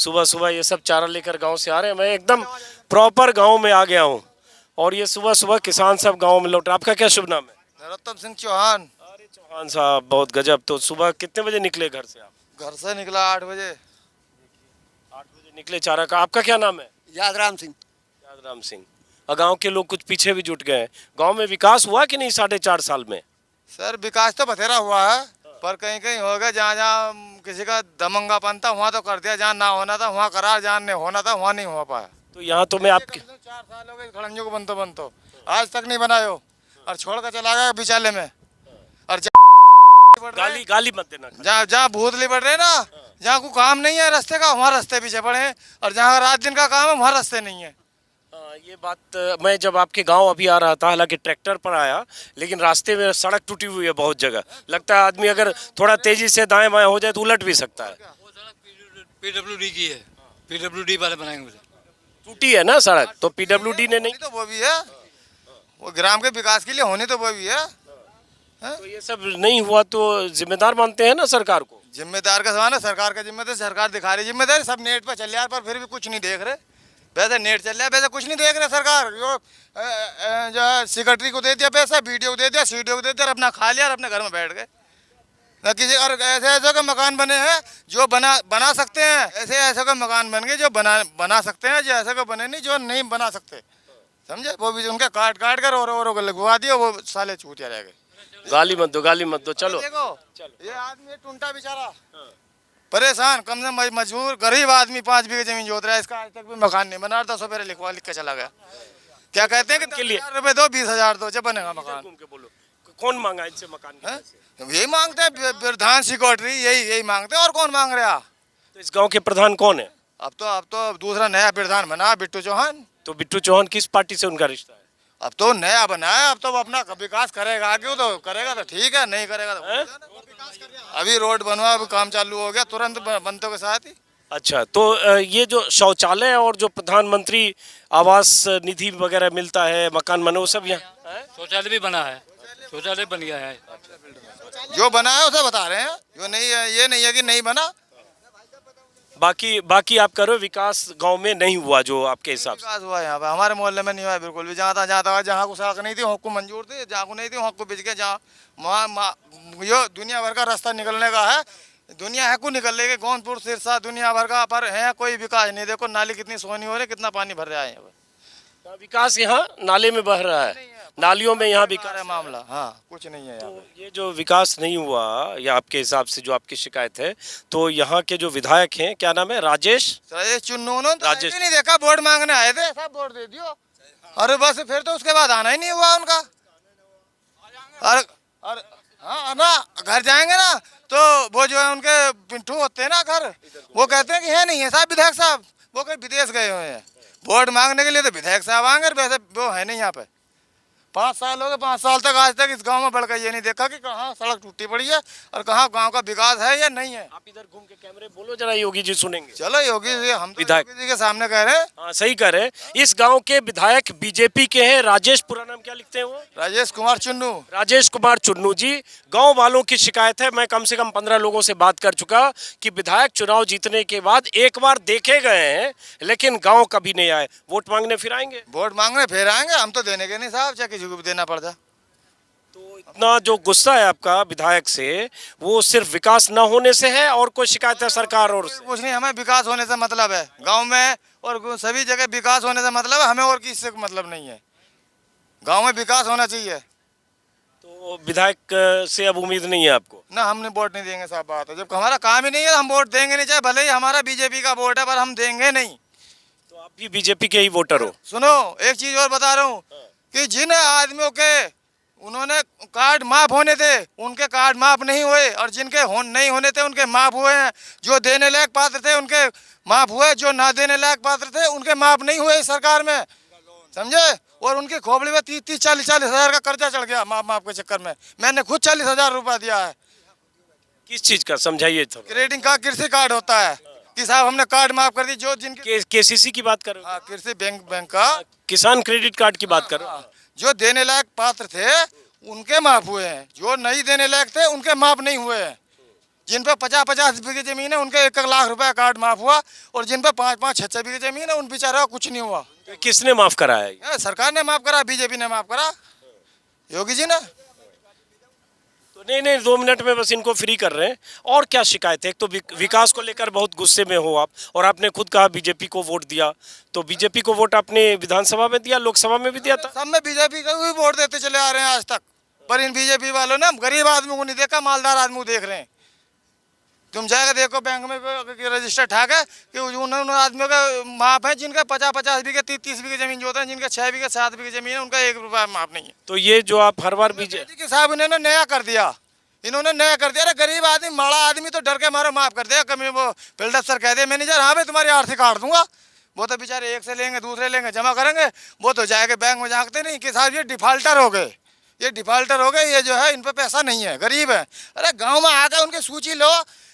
सुबह सुबह ये सब चारा लेकर गांव से आ रहे हैं। मैं एकदम प्रॉपर गांव में आ गया हूं और ये सुबह सुबह किसान सब गांव में लौट। आपका क्या शुभ नाम है? नरोत्तम सिंह चौहान। अरे चौहान साहब, बहुत गजब। तो सुबह कितने बजे निकले घर से आप? घर से निकला 8 बजे। 8 बजे निकले चारा का। आपका क्या नाम है? यादराम सिंह। यादराम सिंह। और गांव के लोग कुछ पीछे भी जुट गए हैं। गांव में विकास हुआ कि नहीं 4.5 साल में? सर विकास तो बथेरा हुआ है, पर कहीं कहीं हो गया। जहाँ जहाँ किसी का दमंगापन था वहाँ तो कर दिया, जहाँ ना होना था वहाँ करा, जहाँ नहीं होना था वहाँ नहीं हो पाया। तो यहाँ तो मैं आपके 4 साल हो गए खड़ंजों को बनतो आज तक नहीं बनायो, और छोड़ कर चला गया बिचाले में। और गाली गाली मत देना। जहाँ जहाँ भूतली बढ़ रहे ना, जहाँ को काम नहीं है रास्ते का वहाँ रास्ते पीछे पड़े हैं, और जहाँ रात दिन का काम है वहाँ रास्ते नहीं है। ये बात मैं जब आपके गांव अभी आ रहा था, हालांकि ट्रैक्टर पर आया, लेकिन रास्ते में सड़क टूटी हुई है बहुत जगह। लगता है आदमी अगर थोड़ा तेजी से दाएं बाएं हो जाए तो उलट भी सकता है। वो सड़क पीडब्ल्यूडी की है, पीडब्ल्यूडी वाले बनाएंगे उसे। टूटी है ना सड़क, तो पीडब्ल्यूडी ने नहीं। तो वो भी है, वो ग्राम के विकास के लिए होनी तो वो भी है। तो ये सब नहीं हुआ तो जिम्मेदार मानते हैं ना सरकार को? जिम्मेदार का सवाल है, सरकार का जिम्मेदार सरकार दिखा रही जिम्मेदारी। सब नेट पर चल रहा है, पर फिर भी कुछ नहीं देख रहे। वैसे नेट चल रहा है, वैसे कुछ नहीं देख रहे सरकार। जो सेक्रेटरी को दे दिया पैसा, वीडियो को दे दिया, सीडीओ को दे दिया, और अपना खा लिया और अपने घर में बैठ गए। न किसी और ऐसे ऐसे के मकान बने हैं जो बना सकते हैं, ऐसे ऐसे के मकान बन गए जो बना सकते हैं, जो ऐसे के बने नहीं जो नहीं बना सकते। समझे? वो भी उनके काट काट कर और लगवा दिया, वो साले चूतिया रह गए। गाली मत दो, गाली मत दो। चलो देखो ये आदमी टुंटा बेचारा परेशान, कम से कम मजबूर गरीब आदमी 5 बीघे जमीन जोत रहा है, इसका आज तक भी मकान नहीं बना। 10 रुपये लिख के चला गया। क्या कहते हैं कि 10,000 रुपये दो, 20,000 दो, जब बनेगा मकान। बोलो कौन मांगा इनसे मकान? यही मांगते हैं प्रधान सेक्रेटरी, यही मांगते हैं, और कौन मांग रहा? तो इस गांव के प्रधान कौन है? अब तो दूसरा नया प्रधान बना, बिट्टू चौहान। तो बिट्टू चौहान किस पार्टी से उनका रिश्ता है? अब तो नया बना है, अब तो अपना विकास करेगा, आगे तो करेगा तो ठीक है, नहीं करेगा तो अभी रोड बनवा, अभी काम चालू हो गया तुरंत बनतों के साथ ही। अच्छा, तो ये जो शौचालय और जो प्रधानमंत्री आवास निधि वगैरह मिलता है, मकान बने, वो सब यहाँ शौचालय भी बना है, शौचालय बन गया है। जो बना है उसे बता रहे हैं, जो नहीं है ये नहीं है कि नहीं बना। बाकी आप करो विकास गांव में नहीं हुआ जो आपके हिसाब से? विकास हुआ यहाँ पे हमारे मोहल्ले में नहीं हुआ बिल्कुल भी। जहाँ को सड़क नहीं थी वहाँ को मंजूर थी, जहाँ को नहीं थी वहाँ को बिज गया। जहाँ वहाँ यो दुनिया भर का रास्ता निकलने का है, दुनिया है को निकल लेगी, गोंदपुर सिरसा दुनिया भर का, पर है कोई विकास नहीं। देखो नाली कितनी सोनी हो रही, कितना पानी भर रहा है यहाँ पे। विकास यहाँ नाले में बह रहा है, नालियों में यहाँ विकास है मामला। हाँ कुछ नहीं है यहाँ तो पे। ये जो विकास नहीं हुआ या आपके हिसाब से जो आपकी शिकायत है, तो यहाँ के जो विधायक हैं, क्या नाम है? राजेश चुन्नू राजेश नहीं देखा, वोट मांगने आए थे, सब वोट दे दियो, अरे बस फिर तो उसके बाद आना ही नहीं हुआ उनका। और हाँ ना, घर जाएंगे ना तो वो जो है उनके पिंटू होते हैं ना घर, वो कहते हैं कि है नहीं है साहब विधायक साहब, वो कहीं विदेश गए हुए हैं। वोट मांगने के लिए तो विधायक साहब आएंगे, वैसे वो है नहीं यहाँ पे। 5 साल हो गए, 5 साल तक आज तक इस गांव में बढ़कर ये नहीं देखा कि कहाँ सड़क टूटी पड़ी है और कहाँ गांव का विकास है या नहीं है। आप इधर घूम के कैमरे बोलो जरा, योगी जी सुनेंगे। चलो योगी जी, हम तो विधायक योगी जी के सामने कह रहे हैं। हाँ सही कह रहे हैं। इस गांव के विधायक बीजेपी के हैं, राजेश, पूरा नाम क्या लिखते हैं वो? राजेश कुमार चुन्नू। राजेश कुमार चुन्नू जी। गांव वालों की शिकायत है, मैं कम से कम 15 लोगों से बात कर चुका कि विधायक चुनाव जीतने के बाद एक बार देखे गए हैं, लेकिन गांव कभी नहीं आए। वोट मांगने फिर आएंगे? वोट मांगने फिर आएंगे, हम तो देने के नहीं साहब, चाहे किसी को भी देना पड़ जाए। तो इतना जो गुस्सा है आपका विधायक से, वो सिर्फ विकास न होने से है और कोई शिकायत है सरकार और से? कुछ नहीं, हमें विकास होने से मतलब है गांव में, और सभी जगह विकास होने से मतलब है हमें, और किसी से मतलब नहीं है। गांव में विकास होना चाहिए। तो विधायक से अब उम्मीद नहीं है आपको? ना, हमने वोट नहीं देंगे, साहब बात है। जब हमारा काम ही नहीं है हम वोट देंगे नहीं, चाहे भले ही हमारा बीजेपी का वोट है, पर हम देंगे नहीं। तो आप भी बीजेपी के ही वोटर हो? सुनो एक चीज और बता रहा हूँ कि जिन आदमियों के उन्होंने कार्ड माफ होने थे उनके कार्ड माफ नहीं हुए, और जिनके नहीं होने थे उनके माफ हुए हैं। जो देने लायक पात्र थे उनके माफ हुए, जो ना देने लायक पात्र थे उनके माफ नहीं हुए इस सरकार में, समझे? और उनकी खोपड़ी में 30-40 हजार का कर्जा चढ़ गया माफ के चक्कर में। मैंने खुद 40,000 रुपया दिया है। किस चीज का समझाइए? क्रेडिट का कृषि कार्ड होता है कि साहब हमने कार्ड माफ कर दी, जो जिनके केसीसी की बात कर रहे हो? कृषि बैंक का किसान क्रेडिट कार्ड की बात कर रहे हो? जो देने लायक पात्र थे उनके माफ हुए हैं, जो नहीं देने लायक थे उनके माफ नहीं हुए हैं। जिन पे 50-50 बीघे जमीन है उनके 1-1 लाख रुपए कार्ड माफ हुआ, और जिन पे 5-5, 6-6 बीघे जमीन है उन बेचारा कुछ नहीं हुआ। तो किसने माफ कराया ये? सरकार ने माफ करा, बीजेपी ने माफ करा, योगी जी ने। तो नहीं 2 मिनट में बस इनको फ्री कर रहे हैं। और क्या शिकायत है? एक तो विकास को लेकर बहुत गुस्से में हो आप, और आपने खुद कहा बीजेपी को वोट दिया, तो बीजेपी को वोट आपने विधानसभा में दिया, लोकसभा में भी दिया था। सब में बीजेपी को भी वोट देते चले आ रहे हैं आज तक, पर इन बीजेपी वालों ने गरीब आदमी को नहीं देखा, मालदार आदमी को देख रहे हैं। तुम जाकर देखो बैंक में रजिस्टर ठाक है कि उन आदमियों का माफ है जिनका 50-50 बीघे 30-30 बीघे जमीन जो होता है, जिनका 6 बीघे 7 बीघे जमीन है उनका 1 रुपया माफ नहीं है। तो ये जो आप हर बार बीजेपी के साहब इन्होंने नया कर दिया, अरे गरीब आदमी माड़ा आदमी तो डर के मारो माफ कर दिया। कभी वो फील्ड अफसर कह दे मैनेजर हाँ भाई तुम्हारी आर्थिक काट दूंगा, वो तो बेचारे एक से लेंगे दूसरे लेंगे जमा करेंगे, वो तो जाके बैंक में झांकते नहीं कि साहब ये डिफाल्टर हो गए, ये जो है इन पे पैसा नहीं है, गरीब है। अरे गांव में आकर उनकी सूची लो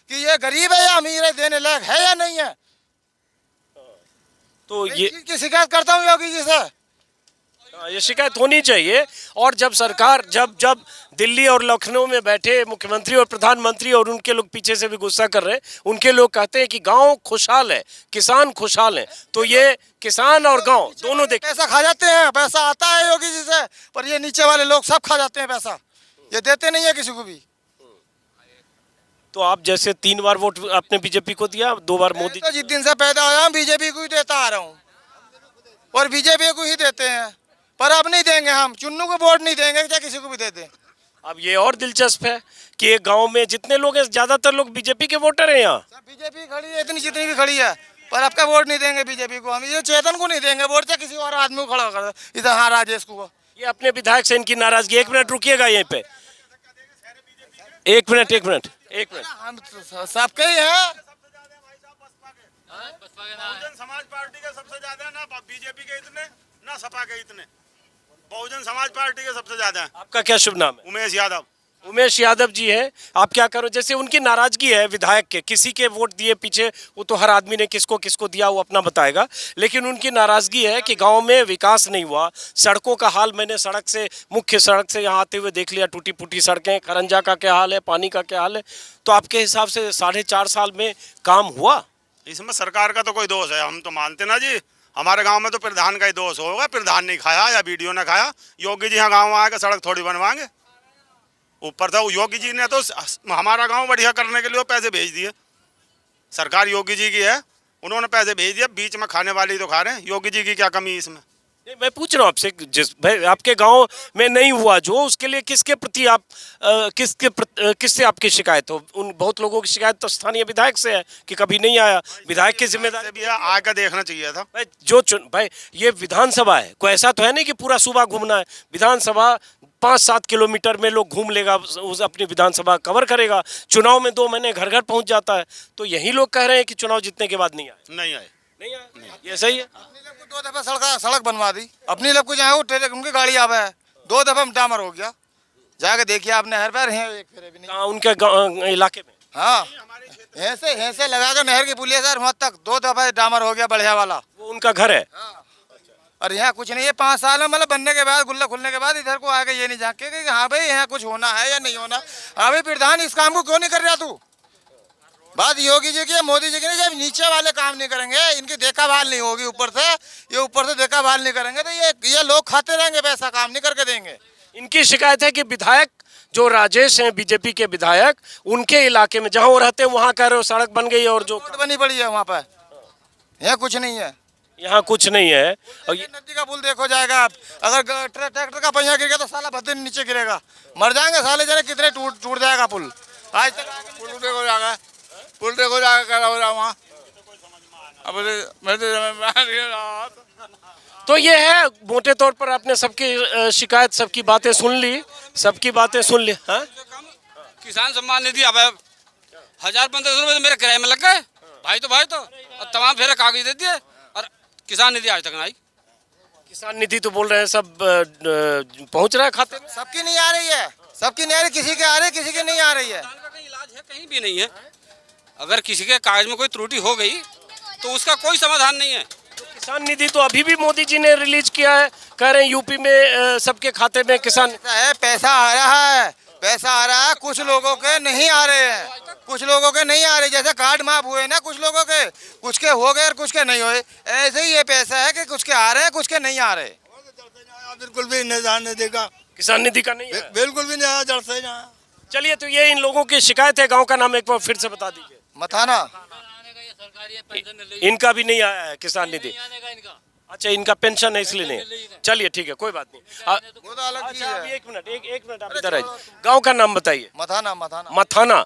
कि ये गरीब है या अमीर है, देने लायक है या नहीं है। तो ये की शिकायत करता हूँ योगी जी से, ये शिकायत होनी चाहिए। और जब सरकार जब दिल्ली और लखनऊ में बैठे मुख्यमंत्री और प्रधानमंत्री और उनके लोग पीछे से भी गुस्सा कर रहे हैं, उनके लोग कहते हैं कि गांव खुशहाल है, किसान खुशहाल है, तो ये किसान और गांव दोनों देख पैसा खा जाते हैं, पैसा आता है योगी जी से, पर ये नीचे वाले लोग सब खा जाते हैं पैसा, ये देते नहीं है किसी को भी। तो आप जैसे 3 बार वोट आपने बीजेपी को दिया, 2 बार मोदी, तो जिस दिन से पैदा हुआ हूं बीजेपी को ही देता आ रहा हूँ, और बीजेपी को ही देते हैं, पर अब नहीं देंगे हम, चुन्नू को वोट नहीं देंगे चाहे किसी को भी दे दें। अब ये और दिलचस्प है कि एक गांव में जितने लोग हैं ज्यादातर लोग बीजेपी के वोटर हैं यहाँ। बीजेपी खड़ी है इतनी जितनी भी खड़ी है, पर आपका वोट नहीं देंगे बीजेपी को हम, ये चेतन को नहीं देंगे वोट, चाहे किसी और आदमी को खड़ा कर इधर, हाँ राजेश को। ये अपने विधायक से इनकी नाराजगी, 1 मिनट रुकिएगा यहीं पे, 1 मिनट। हम तो सबके ही हैं, बहुजन समाज पार्टी के सबसे ज्यादा है, ना बीजेपी के इतने ना सपा के इतने, बहुजन समाज पार्टी के सबसे ज्यादा है। आपका क्या शुभ नाम है? उमेश यादव जी हैं। आप क्या करो, जैसे उनकी नाराजगी है विधायक के, किसी के वोट दिए पीछे, वो तो हर आदमी ने किसको दिया वो अपना बताएगा, लेकिन उनकी नाराजगी है कि गांव में विकास नहीं हुआ। सड़कों का हाल मैंने मुख्य सड़क से यहाँ आते हुए देख लिया, टूटी फूटी सड़कें, खरंजा का क्या हाल है, पानी का क्या हाल है। तो आपके हिसाब से 4.5 साल में काम हुआ? इसमें सरकार का तो कोई दोष है, हम तो मानते ना जी, हमारे गांव में तो प्रधान का ही दोष होगा, प्रधान नहीं खाया या वीडियो ने खाया। योगी जी यहाँ गाँव आके सड़क थोड़ी बनवाएंगे, ऊपर था योगी जी ने तो हमारा गांव बढ़िया करने के लिए पैसे भेज दिए, सरकार योगी जी की है, उन्होंने पैसे भेज दिए, बीच में खाने वाले ही तो खा रहे हैं। योगी जी की क्या कमी है इसमें? मैं पूछ रहा हूँ आपसे, जिस भाई आपके गांव में नहीं हुआ जो, उसके लिए किसके प्रति आप किससे आपकी शिकायत हो? उन बहुत लोगों की शिकायत तो स्थानीय विधायक से है कि कभी नहीं आया, विधायक की जिम्मेदारी भी है, आकर देखना चाहिए था भाई ये विधानसभा है, कोई ऐसा तो है नहीं कि पूरा सूबा घूमना है। विधानसभा 5-7 किलोमीटर में लोग घूम लेगा, उस अपनी विधानसभा कवर करेगा। चुनाव में 2 महीने घर घर पहुंच जाता है, तो यही लोग कह रहे हैं कि चुनाव जीतने के बाद नहीं आए। ये सही है। 2 दफा सड़क बनवा दी अपनी, लोग कुछ उनकी गाड़ी आवे है, 2 दफा डामर हो गया, जाके देखिए आपने हर बार एक फेरे भी नहीं उनके इलाके में। हाँ ऐसे लगा कर नहर की पुलिया सर वहाँ तक 2 दफा डामर हो गया, बढ़िया वाला, वो उनका घर है। और यहाँ कुछ नहीं है। 5 साल में मतलब बनने के बाद, गुल्ला खुलने के बाद इधर को आके ये नहीं झांके कि हाँ भाई यहाँ कुछ होना है या नहीं होना। हाँ भाई प्रधान इस काम को क्यों नहीं कर रहा तू? बात योगी जी की, मोदी जी की नहीं, जब नीचे वाले काम नहीं करेंगे, इनकी देखभाल नहीं होगी ऊपर से देखभाल नहीं करेंगे तो ये लोग खाते रहेंगे पैसा, काम नहीं करके देंगे। इनकी शिकायत है कि विधायक जो राजेश हैं बीजेपी के विधायक, उनके इलाके में जहाँ वो रहते हैं वहाँ कह रहे हो सड़क बन गई और जो बनी पड़ी है वहाँ पर, यहाँ कुछ नहीं है, यहाँ कुछ नहीं है। और नदी का पुल देखो जाएगा आप, अगर ट्रैक्टर का पहिया गिर गया तो साला भद्दे नीचे गिरेगा, मर जाएंगे साले जने, कितने टूट जाएगा पुल। आज तक पुल देखो जाएगा क्या हो रहा वहाँ। तो ये है मोटे तौर पर, आपने सबकी शिकायत, सबकी बातें सुन ली। हाँ? किसान सम्मान निधि अब 1000-1500 रुपये तो मेरे किराए में लग गए, भाई तो और तमाम फेरे कागज दे दिए, और किसान निधि आज तक नहीं आई। किसान निधि तो बोल रहे हैं सब पहुंच रहा है खाते में, सबकी नहीं आ रही है, किसी के आ रही है, किसी की नहीं आ रही है। कहीं इलाज है, कहीं भी नहीं है। अगर किसी के कागज में कोई त्रुटि हो गई तो उसका कोई समाधान नहीं है। तो किसान निधि तो अभी भी मोदी जी ने रिलीज किया है, कह रहे हैं यूपी में सबके खाते में किसान है, पैसा आ रहा है, पैसा आ रहा है, कुछ लोगों के नहीं आ रहे हैं, कुछ लोगों के नहीं आ रहे। जैसे कार्ड माफ हुए ना कुछ लोगों के, कुछ के हो गए और कुछ के नहीं हुए। ऐसे ही ये पैसा है कि कुछ के आ रहे हैं, कुछ के नहीं आ रहे। बिल्कुल भी नहीं देगा, किसान निधि का नहीं है। बिल्कुल भी नहीं आया जड़ से यहाँ। चलिए, तो ये इन लोगों की शिकायत है। गांव का नाम एक बार फिर से बता दीजिए। मथाना। इनका भी नहीं आया है किसान निधि। अच्छा, इनका पेंशन है इसलिए नहीं। चलिए ठीक है, कोई बात नहीं। वो तो अलग चीज अच्छा, अभी है। एक मिनट आप इधर आइए। गांव का नाम बताइए। मथाना। मथाना। मथाना।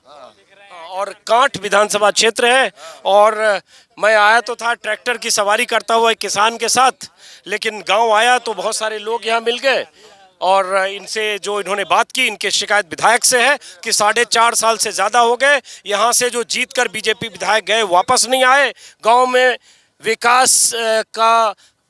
और कांठ विधानसभा क्षेत्र है। और मैं आया तो था ट्रैक्टर की सवारी करता हुआ एक किसान के साथ, लेकिन गांव आया तो बहुत सारे लोग यहाँ मिल गए और इनसे जो इन्होंने बात की, इनके शिकायत विधायक से है कि 4.5 साल से ज़्यादा हो गए यहाँ से जो जीत कर बीजेपी विधायक गए वापस नहीं आए। गांव में विकास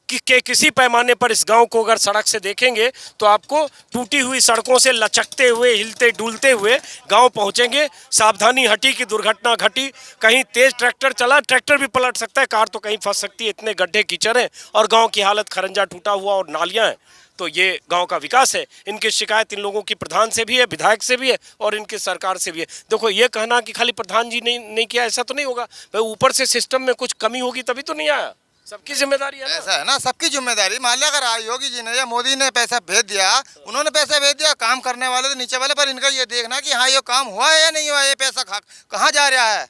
के किसी पैमाने पर इस गांव को अगर सड़क से देखेंगे तो आपको टूटी हुई सड़कों से लचकते हुए, हिलते डुलते हुए गांव पहुंचेंगे। सावधानी हटी कि दुर्घटना घटी। कहीं तेज ट्रैक्टर चला, ट्रैक्टर भी पलट सकता है, कार तो कहीं फंस सकती है। इतने गड्ढे कीचड़ हैं और गांव की हालत खरंजा टूटा हुआ और नालियां हैं। तो ये गांव का विकास है। इनकी शिकायत इन लोगों की प्रधान से भी है, विधायक से भी है और इनकी सरकार से भी है। देखो, ये कहना कि खाली प्रधान जी नहीं किया, ऐसा तो नहीं होगा भाई। ऊपर से सिस्टम में कुछ कमी होगी तभी तो नहीं आया। सबकी जिम्मेदारी है ना। ऐसा है ना, सबकी जिम्मेदारी। मान लिया अगर योगी जी ने या मोदी ने पैसा भेज दिया, उन्होंने पैसा भेज दिया, काम करने वाले तो नीचे वाले, पर इनका ये देखना कि हाँ ये काम हुआ है या नहीं हुआ, ये पैसा कहाँ जा रहा है।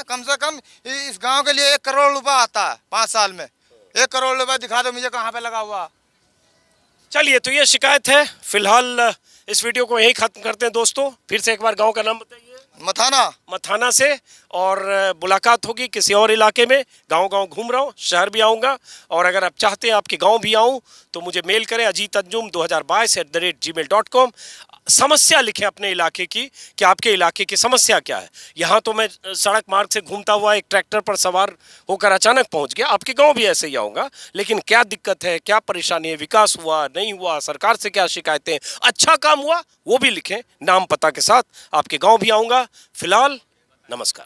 कम से कम इस गांव के लिए 1 करोड़ रुपया आता है 5 साल में। 1 करोड़ रुपया दिखा दो मुझे कहाँ पे लगा हुआ। चलिए, तो ये शिकायत है। फिलहाल इस वीडियो को यहीं खत्म करते हैं दोस्तों। फिर से एक बार गांव का नाम बताइए। मथाना से। और मुलाकात होगी किसी और इलाके में। गांव घूम रहा हूँ, शहर भी आऊँगा। और अगर आप चाहते हैं आपके गांव भी आऊँ तो मुझे मेल करें ajeetanjum2022@gmail.com। समस्या लिखें अपने इलाके की कि आपके इलाके की समस्या क्या है। यहाँ तो मैं सड़क मार्ग से घूमता हुआ एक ट्रैक्टर पर सवार होकर अचानक पहुँच गया। आपके गांव भी ऐसे ही आऊँगा, लेकिन क्या दिक्कत है, क्या परेशानी है, विकास हुआ नहीं हुआ, सरकार से क्या शिकायतें, अच्छा काम हुआ, वो भी लिखें नाम पता के साथ। आपके गांव भी आऊँगा। फिलहाल नमस्कार।